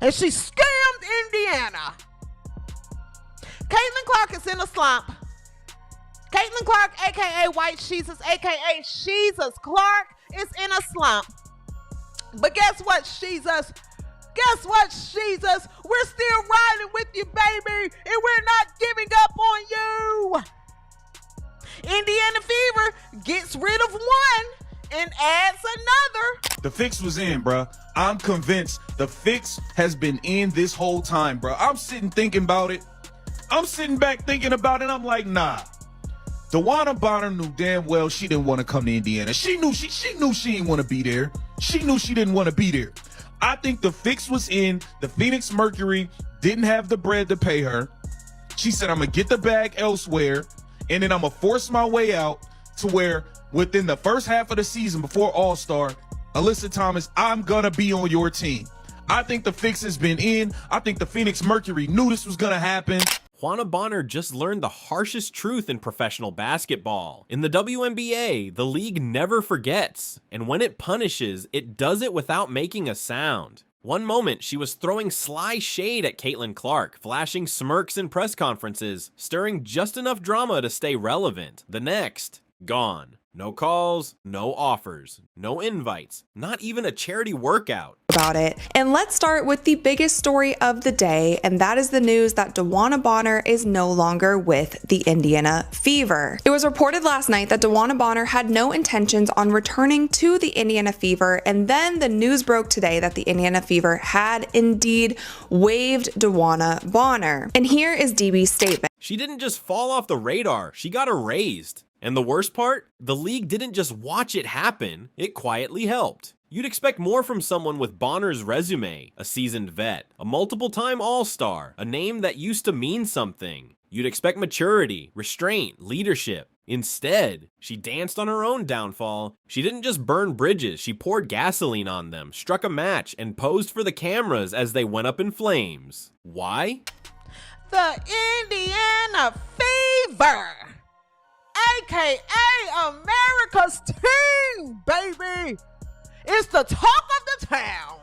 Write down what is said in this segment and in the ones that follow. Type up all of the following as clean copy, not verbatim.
and she scammed Indiana. Caitlin Clark is in a slump. Caitlin Clark, aka White Jesus, aka Jesus Clark, is in a slump. But guess what, Jesus? Guess what, Jesus? We're still riding with you, baby, and we're not giving up on you. Indiana Fever gets rid of one and adds another. The fix was in, bruh. I'm convinced the fix has been in this whole time, bruh. I'm sitting thinking about it. I'm sitting back thinking about it. I'm like, nah. DeWanna Bonner knew damn well she didn't want to come to Indiana. She knew she didn't want to be there. She knew she didn't want to be there. I think the fix was in. The Phoenix Mercury didn't have the bread to pay her. She said, I'm going to get the bag elsewhere, and then I'm going to force my way out to where within the first half of the season before All-Star, Alyssa Thomas, I'm going to be on your team. I think the fix has been in. I think the Phoenix Mercury knew this was going to happen. DeWanna Bonner just learned the harshest truth in professional basketball. In the WNBA, the league never forgets, and when it punishes, it does it without making a sound. One moment, she was throwing sly shade at Caitlin Clark, flashing smirks in press conferences, stirring just enough drama to stay relevant. The next, gone. No calls, no offers, no invites, not even a charity workout. About it. And let's start with the biggest story of the day, and that is the news that DeWanna Bonner is no longer with the Indiana Fever. It was reported last night that DeWanna Bonner had no intentions on returning to the Indiana Fever, and then the news broke today that the Indiana Fever had indeed waived DeWanna Bonner. And here is DB's statement. She didn't just fall off the radar, she got erased. And the worst part? The league didn't just watch it happen, it quietly helped. You'd expect more from someone with Bonner's resume, a seasoned vet, a multiple-time All-Star, a name that used to mean something. You'd expect maturity, restraint, leadership. Instead, she danced on her own downfall. She didn't just burn bridges, she poured gasoline on them, struck a match, and posed for the cameras as they went up in flames. Why? The Indiana Fever, aka America's team, baby. It's the talk of the town.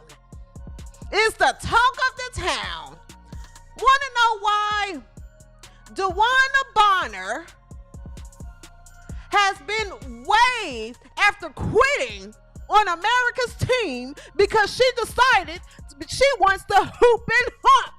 It's the talk of the town. Want to know why? DeWanna Bonner has been waived after quitting on America's team because she decided she wants to hoop and hump.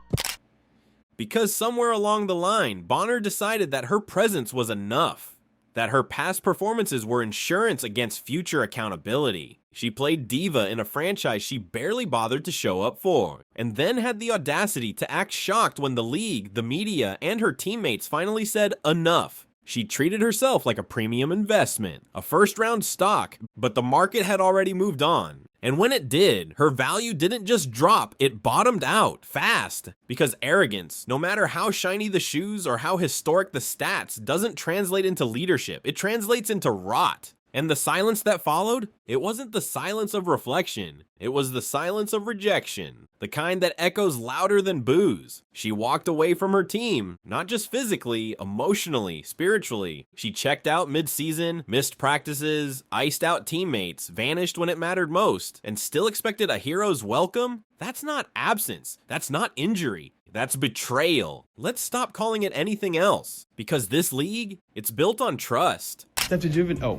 Because somewhere along the line, Bonner decided that her presence was enough, that her past performances were insurance against future accountability. She played diva in a franchise she barely bothered to show up for, and then had the audacity to act shocked when the league, the media, and her teammates finally said enough. She treated herself like a premium investment, a first-round stock, but the market had already moved on. And when it did, her value didn't just drop, it bottomed out fast. Because arrogance, no matter how shiny the shoes or how historic the stats, doesn't translate into leadership, it translates into rot. And the silence that followed? It wasn't the silence of reflection, it was the silence of rejection. The kind that echoes louder than boos. She walked away from her team, not just physically, emotionally, spiritually. She checked out mid-season, missed practices, iced out teammates, vanished when it mattered most, and still expected a hero's welcome? That's not absence, that's not injury. That's betrayal. Let's stop calling it anything else. Because this league, it's built on trust. Steph, did you have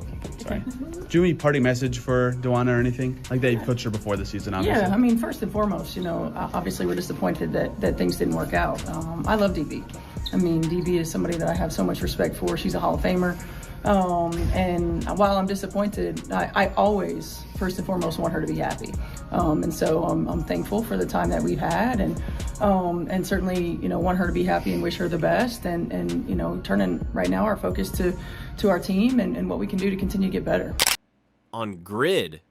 any parting message for DeWanna or anything? Like that, you coached her before the season, obviously. Yeah, I mean, first and foremost, obviously we're disappointed that things didn't work out. I love DB. I mean, DB is somebody that I have so much respect for. She's a Hall of Famer. And while I'm disappointed, I always, first and foremost, want her to be happy. And so I'm thankful for the time that we've had, and certainly, want her to be happy and wish her the best, and turning right now our focus to our team and what we can do to continue to get better. On grid,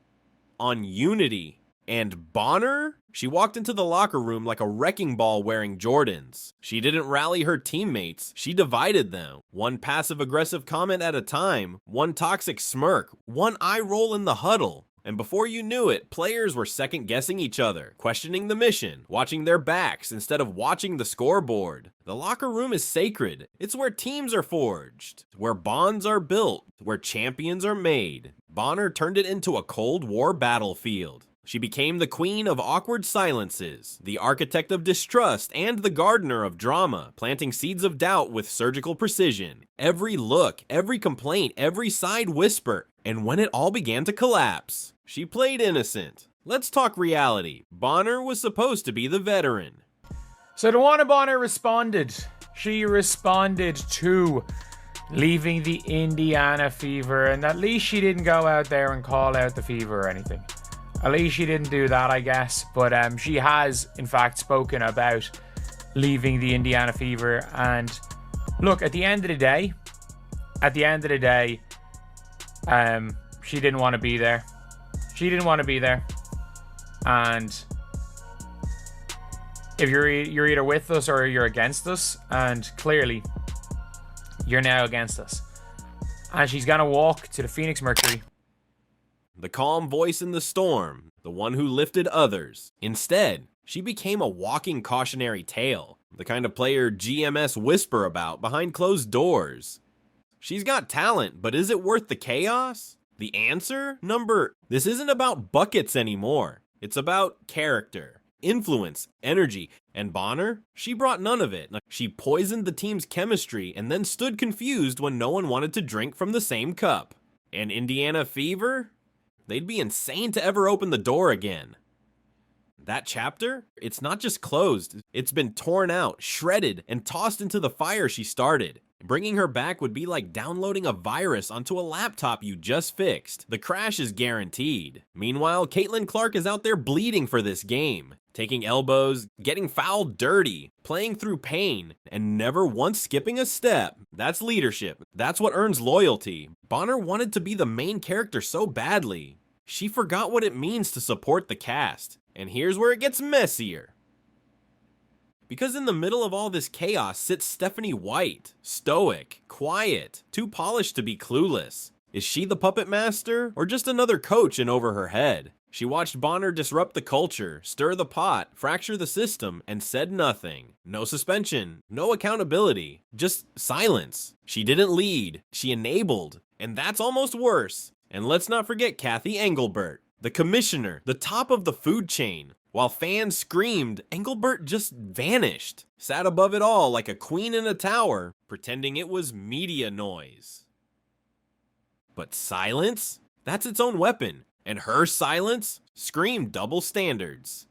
on unity, and Bonner? She walked into the locker room like a wrecking ball wearing Jordans. She didn't rally her teammates, she divided them. One passive-aggressive comment at a time, one toxic smirk, one eye roll in the huddle. And before you knew it, players were second-guessing each other, questioning the mission, watching their backs instead of watching the scoreboard. The locker room is sacred. It's where teams are forged, where bonds are built, where champions are made. Bonner turned it into a Cold War battlefield. She became the queen of awkward silences, the architect of distrust, and the gardener of drama, planting seeds of doubt with surgical precision. Every look, every complaint, every side whisper, and when it all began to collapse, she played innocent. Let's talk reality. Bonner was supposed to be the veteran. So DeWanna Bonner responded. She responded to leaving the Indiana Fever, and at least she didn't go out there and call out the Fever or anything. At least she didn't do that, I guess. But she has, in fact, spoken about leaving the Indiana Fever. And look, at the end of the day, she didn't want to be there. She didn't want to be there. And if you're either with us or you're against us, and clearly you're now against us. And she's gonna walk to the Phoenix Mercury. The calm voice in the storm, the one who lifted others. Instead, she became a walking cautionary tale, the kind of player GMs whisper about behind closed doors. She's got talent, but is it worth the chaos? The answer? This isn't about buckets anymore. It's about character, influence, energy, and Bonner? She brought none of it. She poisoned the team's chemistry and then stood confused when no one wanted to drink from the same cup. And Indiana Fever? They'd be insane to ever open the door again. That chapter? It's not just closed. It's been torn out, shredded, and tossed into the fire she started. Bringing her back would be like downloading a virus onto a laptop you just fixed. The crash is guaranteed. Meanwhile, Caitlin Clark is out there bleeding for this game. Taking elbows, getting fouled dirty, playing through pain, and never once skipping a step. That's leadership. That's what earns loyalty. Bonner wanted to be the main character so badly. She forgot what it means to support the cast. And here's where it gets messier. Because in the middle of all this chaos sits Stephanie White, stoic, quiet, too polished to be clueless. Is she the puppet master, or just another coach in over her head? She watched Bonner disrupt the culture, stir the pot, fracture the system, and said nothing. No suspension, no accountability, just silence. She didn't lead, she enabled, and that's almost worse. And let's not forget Kathy Engelbert, the commissioner, the top of the food chain. While fans screamed, Engelbert just vanished, sat above it all like a queen in a tower, pretending it was media noise. But silence? That's its own weapon, and her silence screamed double standards.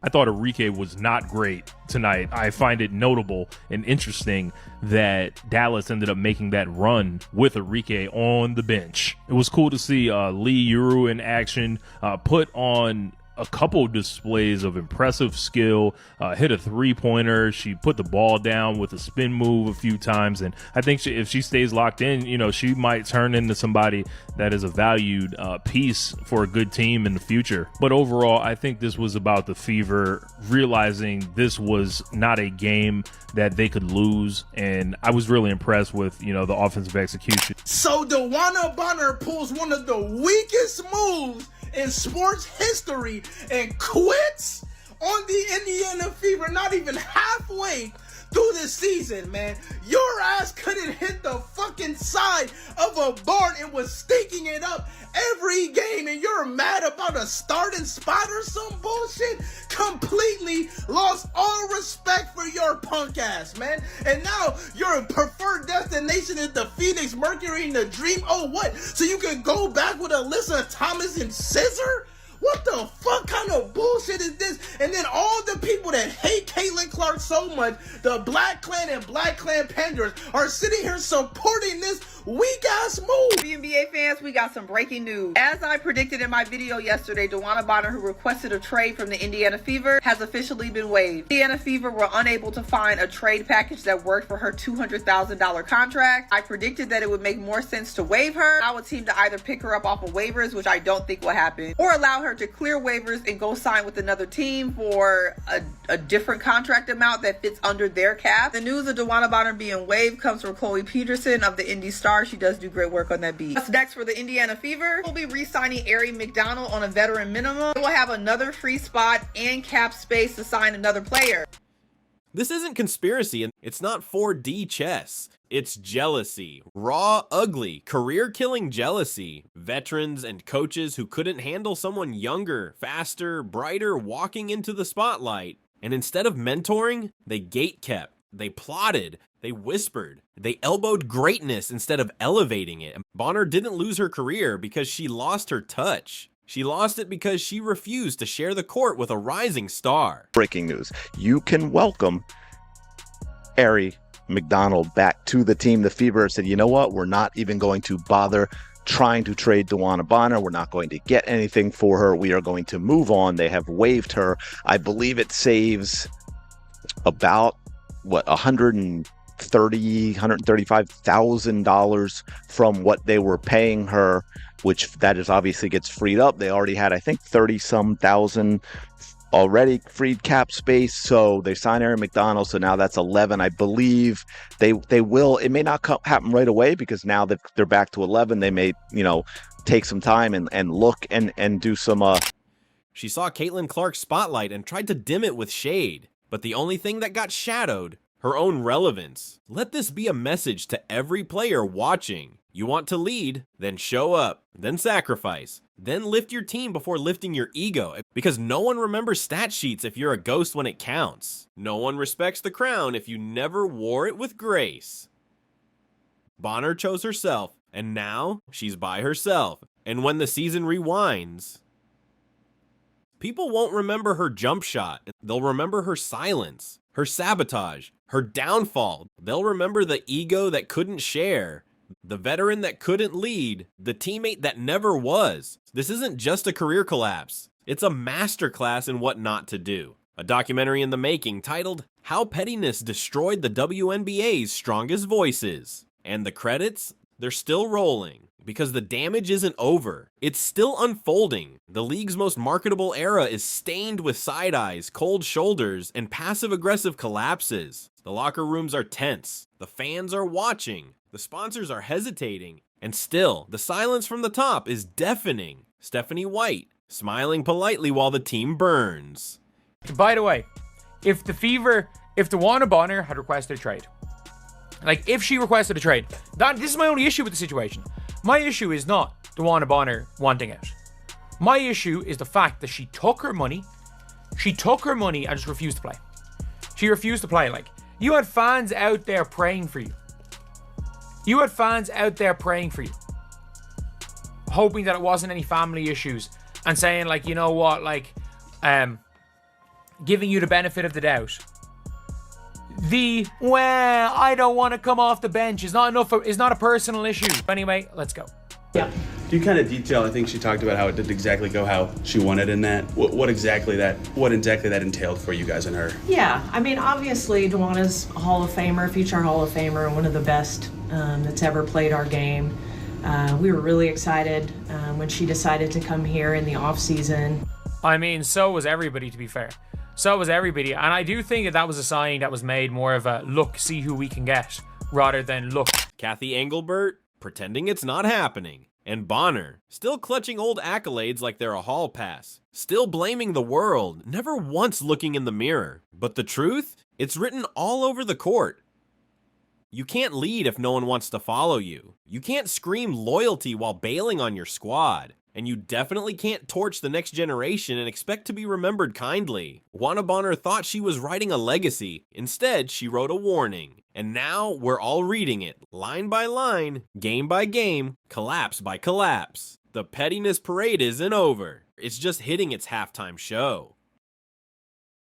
I thought Enrique was not great tonight. I find it notable and interesting that Dallas ended up making that run with Enrique on the bench. It was cool to see Lee Uru in action, put on a couple displays of impressive skill, hit a three-pointer. She put the ball down with a spin move a few times, and I think if she stays locked in, she might turn into somebody that is a valued piece for a good team in the future. But overall, I think this was about the Fever realizing this was not a game that they could lose, and I was really impressed with, the offensive execution. So DeWanna Bonner pulls one of the weakest moves in sports history and quits on the Indiana Fever not even halfway through this season, man. Your ass couldn't hit the fucking side of a barn and was stinking it up every game, and you're mad about a starting spot or some bullshit? Completely lost all respect for your punk ass, man. And now your preferred destination is the Phoenix Mercury in the Dream. Oh, what? So you can go back with Alyssa Thomas and Scissor? What the fuck kind of bullshit is this? And then all the people that hate Caitlin Clark so much, the Black Clan and Black Clan panders, are sitting here supporting this weak-ass move. WNBA fans, we got some breaking news. As I predicted in my video yesterday, DeWanna Bonner, who requested a trade from the Indiana Fever, has officially been waived. Indiana Fever were unable to find a trade package that worked for her $200,000 contract. I predicted that it would make more sense to waive her. I would team to either pick her up off of waivers, which I don't think will happen, or allow her to clear waivers and go sign with another team for a different contract amount that fits under their cap. The news of DeWanna Bonner being waived comes from Chloe Peterson of the Indy Star. She does do great work on that beat. What's next for the Indiana Fever? We'll be re-signing Ari McDonald on a veteran minimum. We'll have another free spot and cap space to sign another player. This isn't conspiracy, and it's not 4D chess. It's jealousy. Raw, ugly, career-killing jealousy. Veterans and coaches who couldn't handle someone younger, faster, brighter walking into the spotlight. And instead of mentoring, they gatekept. They plotted. They whispered. They elbowed greatness instead of elevating it. Bonner didn't lose her career because she lost her touch. She lost it because she refused to share the court with a rising star. Breaking news. You can welcome Arie McDonald back to the team. The Fever said, you know what? We're not even going to bother trying to trade DeWanna Bonner. We're not going to get anything for her. We are going to move on. They have waived her. I believe it saves about, $135,000 from what they were paying her, which that is obviously gets freed up. They already had, I think, 30-some thousand already freed cap space. So they signed Arie McDonald. So now that's 11. I believe they will. It may not happen right away because now that they're back to 11, they may, take some time and look and do some. She saw Caitlin Clark's spotlight and tried to dim it with shade. But the only thing that got shadowed, her own relevance. Let this be a message to every player watching. You want to lead, then show up, then sacrifice, then lift your team before lifting your ego, because no one remembers stat sheets if you're a ghost when it counts. No one respects the crown if you never wore it with grace. Bonner chose herself, and now she's by herself. And when the season rewinds, people won't remember her jump shot. They'll remember her silence, her sabotage, her downfall. They'll remember the ego that couldn't share, the veteran that couldn't lead, the teammate that never was. This isn't just a career collapse. It's a masterclass in what not to do. A documentary in the making titled How Pettiness Destroyed the WNBA's Strongest Voices. And the credits? They're still rolling. Because the damage isn't over. It's still unfolding. The league's most marketable era is stained with side eyes, cold shoulders, and passive-aggressive collapses. The locker rooms are tense. The fans are watching. The sponsors are hesitating. And still, the silence from the top is deafening. Stephanie White, smiling politely while the team burns. By the way, if DeWanna Bonner had requested a trade, if she requested a trade, this is my only issue with the situation. My issue is not DeWanna Bonner wanting out. My issue is the fact that she took her money and just refused to play. She refused to play. You had fans out there praying for you. Hoping that it wasn't any family issues and saying you know what, giving you the benefit of the doubt. I don't want to come off the bench is not a personal issue. Anyway, let's go. Yeah. Do you kind of detail, I think she talked about how it didn't exactly go how she wanted in that. What exactly that entailed for you guys and her? Yeah, I mean, obviously DeWanna's a Hall of Famer, future Hall of Famer, one of the best that's ever played our game. We were really excited when she decided to come here in the off season. I mean, so was everybody, to be fair. So was everybody. And I do think that was a sign that was made more of a look, see who we can get, rather than look. Kathy Engelbert pretending it's not happening. And Bonner still clutching old accolades like they're a hall pass. Still blaming the world, never once looking in the mirror. But the truth? It's written all over the court. You can't lead if no one wants to follow you. You can't scream loyalty while bailing on your squad. And you definitely can't torch the next generation and expect to be remembered kindly. Outta Bonner thought she was writing a legacy. Instead, she wrote a warning. And now we're all reading it, line by line, game by game, collapse by collapse. The pettiness parade isn't over. It's just hitting its halftime show.